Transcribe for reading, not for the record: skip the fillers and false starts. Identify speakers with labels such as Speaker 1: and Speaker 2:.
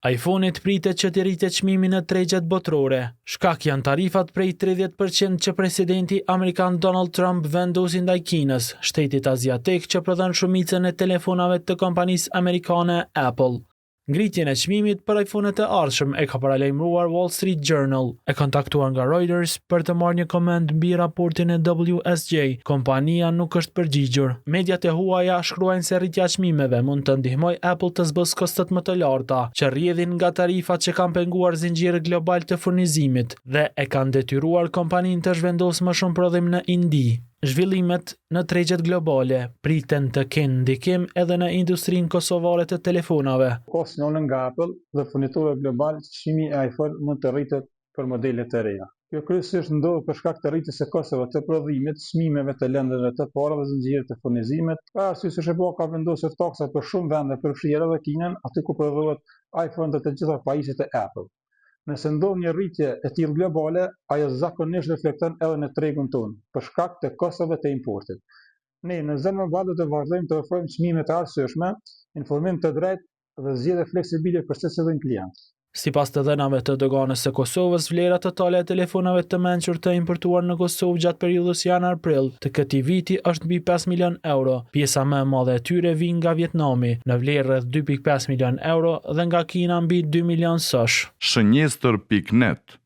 Speaker 1: iPhone-it pritet që të rritet çmimi në tregjet botërore. Shkak janë tarifat prej 30% që presidenti amerikan Donald Trump vendosi ndaj Kinës, shtetit aziatik që prodhon shumicën e telefonave të kompanisë amerikane Apple. Ngritjen e çmimit për iPhone-et e ardhshëm e ka paralajmëruar Wall Street Journal. E kontaktuar nga Reuters për të marrë një koment mbi raportin e WSJ, kompania nuk është përgjigjur. Mediat e huaja shkruajnë se rritja e çmimeve mund të ndihmojë Apple të zbos kostot më të larta, që rrjedhin nga tarifat që kanë penguar zinxhirin global të furnizimit dhe e kanë detyruar kompaninë të zhvendosë më shumë prodhim në Indi. Zhvillimet në tregjet globale priten të kenë ndikim edhe në industrinë kosovare të telefonave.
Speaker 2: Koston nga Apple dhe furnitorët global, çmimi i iPhone mund të rritet për modelet e reja. Kjo kryesisht ndodh për shkak të rritjes së kostove të prodhimit, çmimeve të lëndëve të parave dhe zinxhirit të furnizimit. Ka arsye se SBA ka vendosur taksa për shumë vende, përfshirë edhe Kinën, aty ku prodhohet iPhone dhe të gjitha pajisjet e Apple. Nëse ndodh një rritje e tillë globale, ajo zakonisht reflekton edhe në tregun tonë, për shkak të kostove të importit. Ne në Zen Mobile do të vazhdojmë të ofrojmë çmime të arsyeshme, informim të drejtë dhe zgjedhje fleksibile për secilin klient.
Speaker 1: Sipas të dhënave të doganës së Kosovës, vlera totale e telefonave të mençur të importuar në Kosovë gjatë periudhës janar-prill të këtij viti është mbi 5 milion euro. Pjesa më e madhe e tyre vjen nga Vietnami, në vlerë rreth 2.5 milion euro dhe nga Kina mbi 2 milion sosh.
Speaker 3: Shënjestër.net